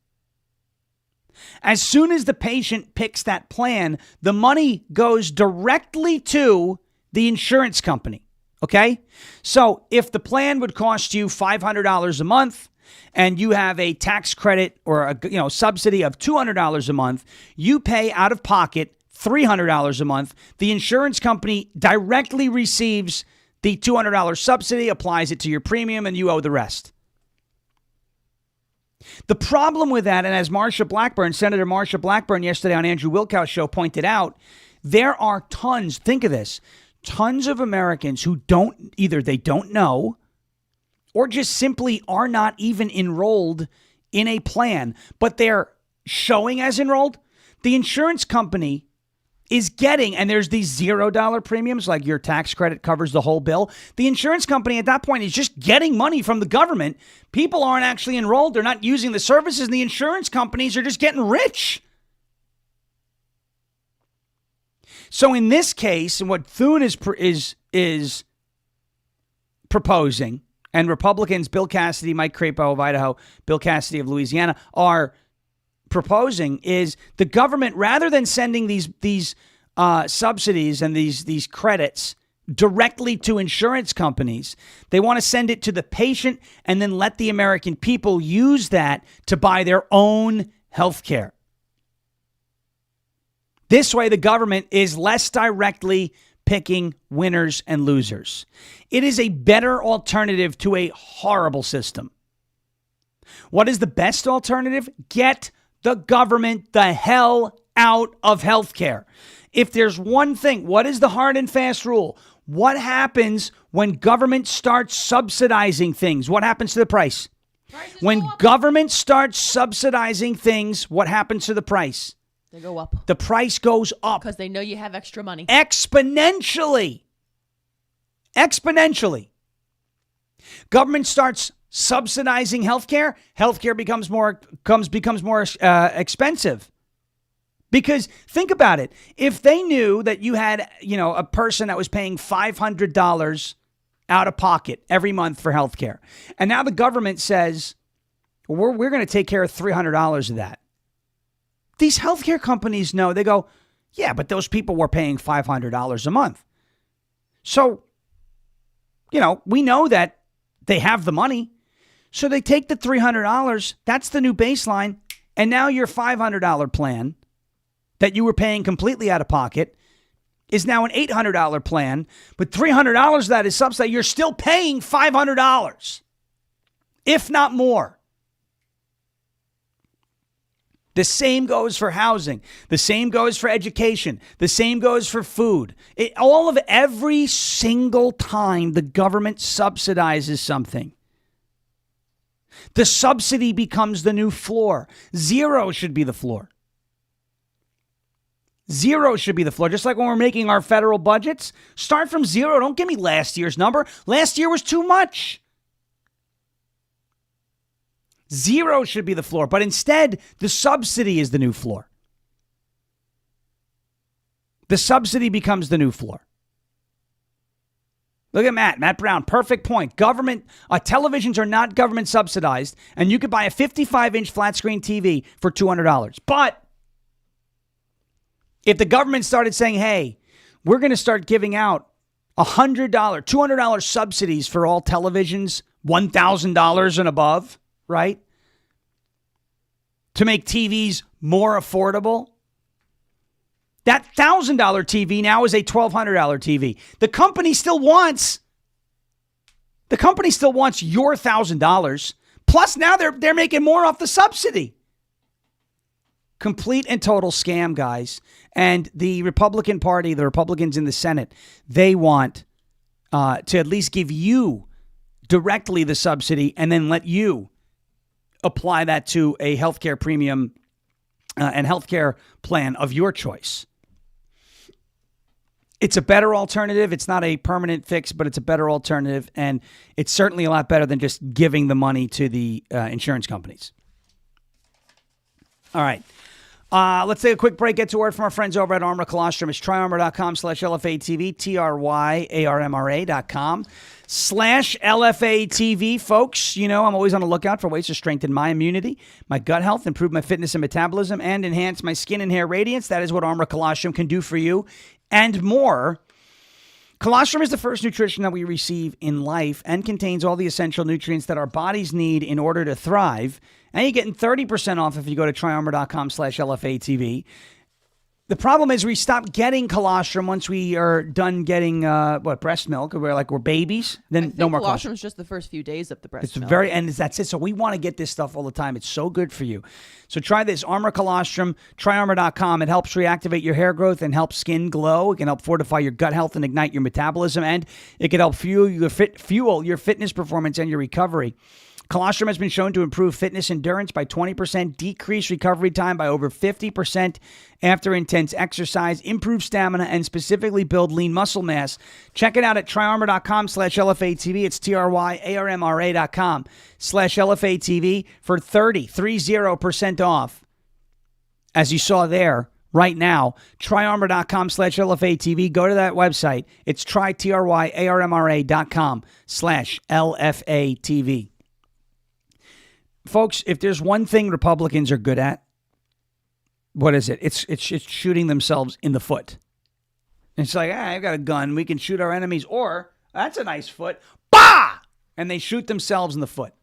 as soon as the patient picks that plan, the money goes directly to the insurance company. Okay? So if the plan would cost you $500 a month and you have a tax credit or a subsidy of $200 a month, you pay out of pocket $300 a month. The insurance company directly receives the $200 subsidy, applies it to your premium, and you owe the rest. The problem with that, and as Senator Marsha Blackburn yesterday on Andrew Wilkow's show pointed out, there are tons of Americans who they don't know or just simply are not even enrolled in a plan, but they're showing as enrolled. The insurance company is getting, and there's these $0 premiums, like your tax credit covers the whole bill. The insurance company at that point is just getting money from the government. People aren't actually enrolled. They're not using the services, and the insurance companies are just getting rich. So in this case, what Thune is proposing, and Republicans, Bill Cassidy, Mike Crapo of Idaho, Bill Cassidy of Louisiana, are proposing is the government, rather than sending these subsidies and these credits directly to insurance companies, they want to send it to the patient and then let the American people use that to buy their own health care. This way, the government is less directly picking winners and losers. It is a better alternative to a horrible system. What is the best alternative? Get the government the hell out of healthcare. If there's one thing, what is the hard and fast rule? What happens when government starts subsidizing things? What happens to the price? When government starts subsidizing things, what happens to the price? They go up. The price goes up. Because they know you have extra money. Exponentially. Government starts subsidizing healthcare. Healthcare becomes more expensive. Because think about it. If they knew that you had, a person that was paying $500 out of pocket every month for healthcare, and now the government says, well, we're going to take care of $300 of that. These healthcare companies know. They go, yeah, but those people were paying $500 a month. So, we know that they have the money. So they take the $300, that's the new baseline, and now your $500 plan that you were paying completely out of pocket is now an $800 plan, but $300 of that is subsidized. You're still paying $500, if not more. The same goes for housing. The same goes for education. The same goes for food. Every single time the government subsidizes something, the subsidy becomes the new floor. Zero should be the floor. Zero should be the floor. Just like when we're making our federal budgets, start from zero. Don't give me last year's number. Last year was too much. Zero should be the floor. But instead, the subsidy is the new floor. The subsidy becomes the new floor. Look at Matt Brown, perfect point. Government televisions are not government subsidized, and you could buy a 55-inch flat screen TV for $200. But if the government started saying, hey, we're going to start giving out $100, $200 subsidies for all televisions, $1,000 and above, right? To make TVs more affordable. That $1,000 TV now is a $1,200 TV. The company still wants your $1,000. Plus now they're making more off the subsidy. Complete and total scam, guys. And the Republican Party, the Republicans in the Senate, they want to at least give you directly the subsidy and then let you apply that to a healthcare premium and healthcare plan of your choice. It's a better alternative. It's not a permanent fix, but it's a better alternative. And it's certainly a lot better than just giving the money to the insurance companies. All right. Let's take a quick break. Get to word from our friends over at Armor Colostrum. It's tryarmor.com/LFA TV, TRYARMRA.com/LFA TV. Folks, I'm always on the lookout for ways to strengthen my immunity, my gut health, improve my fitness and metabolism, and enhance my skin and hair radiance. That is what Armor Colostrum can do for you and more. Colostrum is the first nutrition that we receive in life and contains all the essential nutrients that our bodies need in order to thrive. And you're getting 30% off if you go to tryarmor.com/LFA TV. The problem is we stop getting colostrum once we are done getting breast milk. We're babies. Then no more colostrum. Colostrum is just the first few days of the breast milk. That's it. So we want to get this stuff all the time. It's so good for you. So try this Armor Colostrum, tryarmor.com. It helps reactivate your hair growth and help skin glow. It can help fortify your gut health and ignite your metabolism, and it can help fuel your fitness performance and your recovery. Colostrum has been shown to improve fitness endurance by 20%, decrease recovery time by over 50% after intense exercise, improve stamina, and specifically build lean muscle mass. Check it out at tryarmor.com/LFATV. It's TRYARMRA.com/LFATV for 30% off. As you saw there, right now, tryarmor.com/LFATV. Go to that website. It's TRYARMRA.com/LFATV. Folks, if there's one thing Republicans are good at, what is it? It's shooting themselves in the foot. It's like, I've got a gun. We can shoot our enemies. Or, that's a nice foot. Bah! And they shoot themselves in the foot.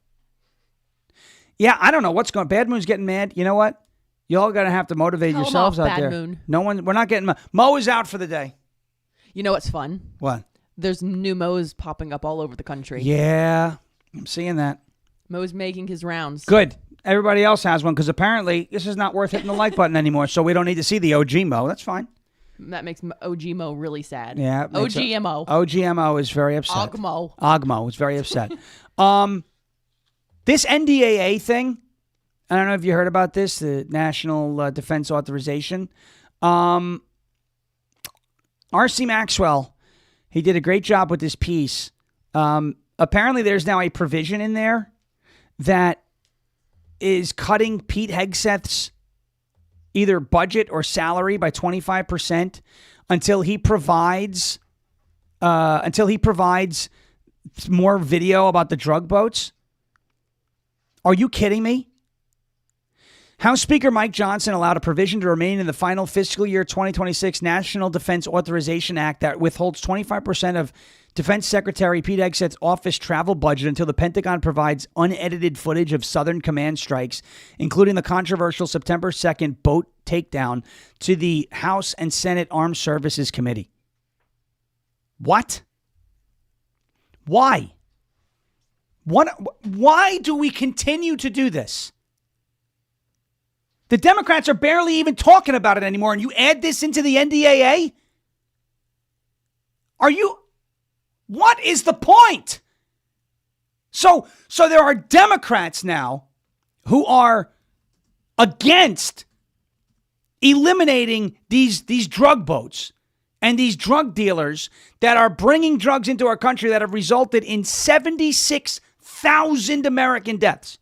Yeah, I don't know what's going on. Bad Moon's getting mad. You know what? You all got to have to motivate yourselves out there. Bad Moon. We're not getting... Mo is out for the day. You know what's fun? What? There's new Mo's popping up all over the country. Yeah, I'm seeing that. Mo's making his rounds. Good. Everybody else has one because apparently this is not worth hitting the like button anymore, so we don't need to see the OG Mo. That's fine. That makes OG Mo really sad. Yeah. OGMO. OGMO is very upset. Ogmo is very upset. This NDAA thing, I don't know if you heard about this, the National Defense Authorization. R.C. Maxwell, he did a great job with this piece. Apparently there's now a provision in there that is cutting Pete Hegseth's either budget or salary by 25% until he provides more video about the drug boats. Are you kidding me? House Speaker Mike Johnson allowed a provision to remain in the final fiscal year 2026 National Defense Authorization Act that withholds 25% of Defense Secretary Pete Hegseth's office travel budget until the Pentagon provides unedited footage of Southern Command strikes, including the controversial September 2nd boat takedown, to the House and Senate Armed Services Committee. What? Why? Why do we continue to do this? The Democrats are barely even talking about it anymore, and you add this into the NDAA? What is the point? So there are Democrats now who are against eliminating these drug boats and these drug dealers that are bringing drugs into our country that have resulted in 76,000 American deaths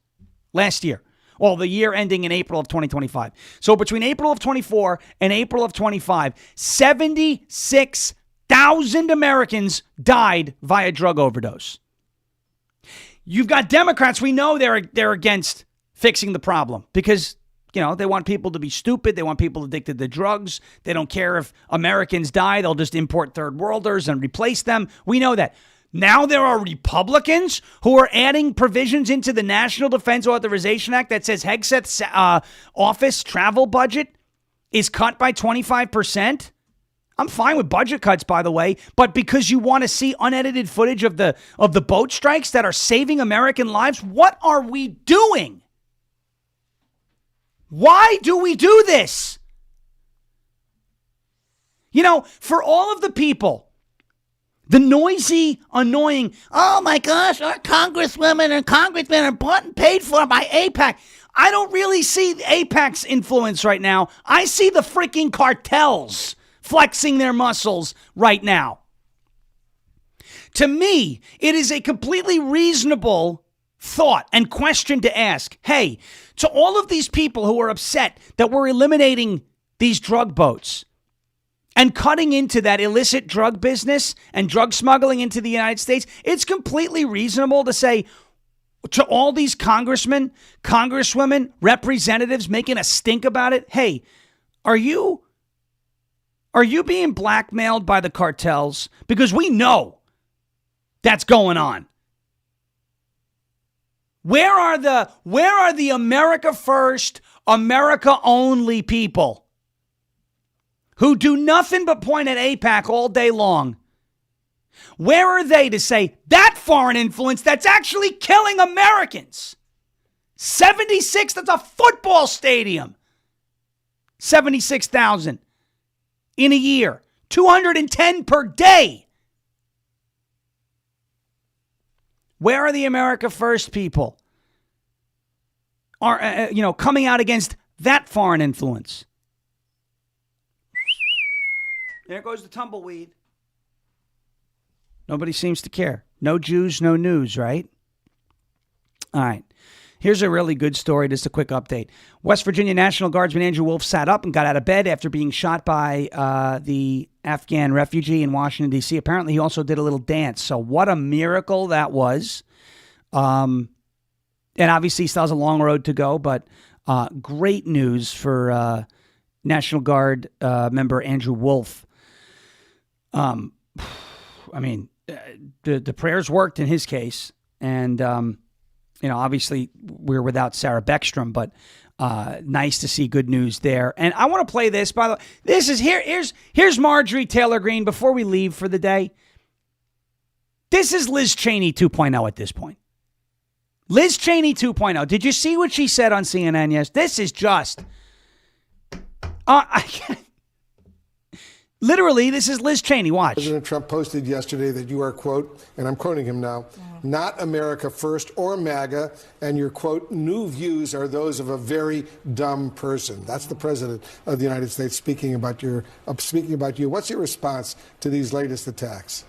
last year. Well, the year ending in April of 2025. So between April of 24 and April of 25, 76,000 Americans died via drug overdose. You've got Democrats, we know they're against fixing the problem because, they want people to be stupid. They want people addicted to drugs. They don't care if Americans die. They'll just import third worlders and replace them. We know that. Now there are Republicans who are adding provisions into the National Defense Authorization Act that says Hegseth's office travel budget is cut by 25%. I'm fine with budget cuts, by the way, but because you want to see unedited footage of the boat strikes that are saving American lives, what are we doing? Why do we do this? For all of the people, the noisy, annoying, oh my gosh, our congresswomen and congressmen are bought and paid for by AIPAC. I don't really see AIPAC's influence right now. I see the freaking cartels flexing their muscles right now. To me, it is a completely reasonable thought and question to ask. Hey, to all of these people who are upset that we're eliminating these drug boats and cutting into that illicit drug business and drug smuggling into the United States, it's completely reasonable to say to all these congressmen, congresswomen, representatives making a stink about it, hey, are you being blackmailed by the cartels? Because we know that's going on. Where are the America First, America Only people who do nothing but point at AIPAC all day long? Where are they to say that foreign influence that's actually killing Americans? 76, that's a football stadium. 76,000 in a year. 210 per day. Where are the America First people are, coming out against that foreign influence. There goes the tumbleweed. Nobody seems to care. No Jews, no news, right? All right. Here's a really good story, just a quick update. West Virginia National Guardsman Andrew Wolfe sat up and got out of bed after being shot by the Afghan refugee in Washington, D.C. Apparently, he also did a little dance. So what a miracle that was. And obviously, he still has a long road to go, but great news for National Guard member Andrew Wolfe. The prayers worked in his case, and obviously we're without Sarah Beckstrom, but nice to see good news there. And I want to play this. By the way, this is here's Marjorie Taylor Greene before we leave for the day. This is Liz Cheney 2.0 at this point. Liz Cheney 2.0. Did you see what she said on CNN? Yes. This is just. Literally, this is Liz Cheney. Watch. President Trump posted yesterday that you are, quote, and I'm quoting him now, not America first or MAGA, and your, quote, new views are those of a very dumb person. That's the president of the United States speaking about you. What's your response to these latest attacks?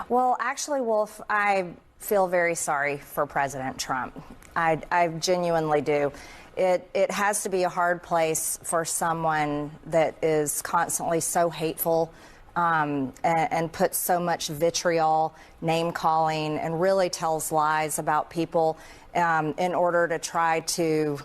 Well, actually, Wolf, I feel very sorry for President Trump. I genuinely do. It has to be a hard place for someone that is constantly so hateful and puts so much vitriol, name-calling, and really tells lies about people in order to try to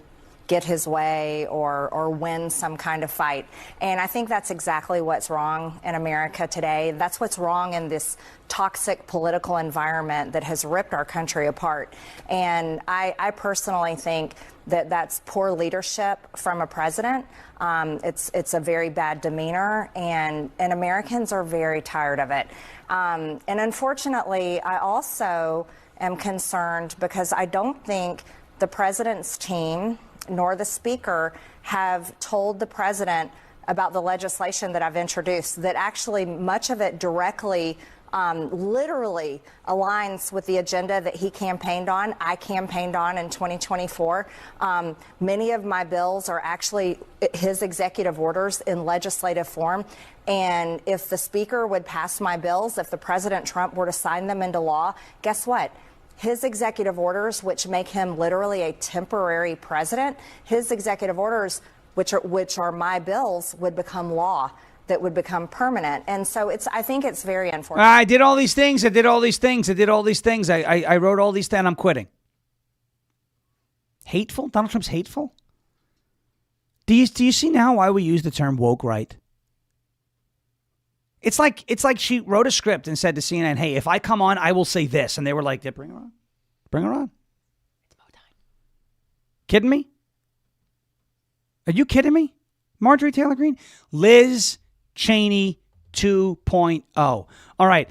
get his way or win some kind of fight. And I think that's exactly what's wrong in America today. That's what's wrong in this toxic political environment that has ripped our country apart. And I personally think that that's poor leadership from a president. It's a very bad demeanor, and Americans are very tired of it. And unfortunately, I also am concerned because I don't think the president's team nor the speaker have told the president about the legislation that I've introduced, that actually much of it directly literally aligns with the agenda that he campaigned on, I campaigned on in 2024. Many of my bills are actually his executive orders in legislative form. And if the speaker would pass my bills, if the President Trump were to sign them into law, guess what? His executive orders, which make him literally a temporary president, his executive orders, which are my bills, would become law that would become permanent. And so I think it's very unfortunate. I did all these things. I wrote all these things. I'm quitting. Hateful? Donald Trump's hateful? Do you see now why we use the term woke right? It's like she wrote a script and said to CNN, hey, if I come on, I will say this. And they were like, yeah, bring her on. Bring her on. It's Mo time. Kidding me? Are you kidding me? Marjorie Taylor Greene? Liz Cheney 2.0. All right.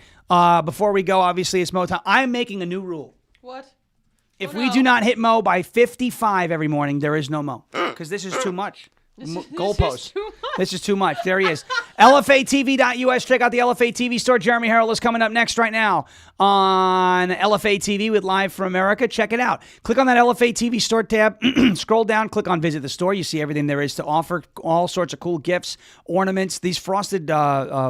Before we go, obviously, it's Mo time. I'm making a new rule. What? If we do not hit Mo by 55 every morning, there is no Mo. Because this is too much. Goalpost. This is too much. There he is. LFATV.us. Check out the LFA TV store. Jeremy Harrell is coming up next right now on LFA TV with Live from America. Check it out. Click on that LFA TV store tab. Scroll down. Click on Visit the Store. You see everything there is to offer. All sorts of cool gifts, ornaments. These frosted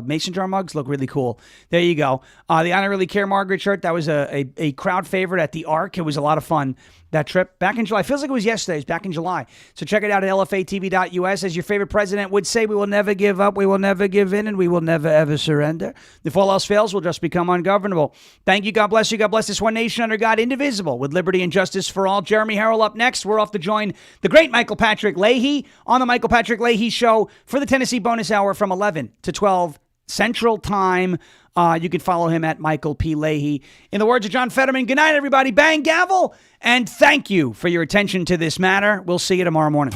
mason jar mugs look really cool. There you go. The I Don't Really Care Margaret shirt. That was a crowd favorite at the Arc. It was a lot of fun. That trip back in July. Feels like it was yesterday. It's back in July. So check it out at LFATV.us. As your favorite president would say, we will never give up, we will never give in, and we will never ever surrender. If all else fails, we'll just become ungovernable. Thank you. God bless you. God bless this one nation under God, indivisible, with liberty and justice for all. Jeremy Harrell up next. We're off to join the great Michael Patrick Leahy on the Michael Patrick Leahy Show for the Tennessee Bonus Hour from 11 to 12 Central Time. You can follow him at Michael P. Leahy. In the words of John Fetterman, good night, everybody. Bang, gavel. And thank you for your attention to this matter. We'll see you tomorrow morning.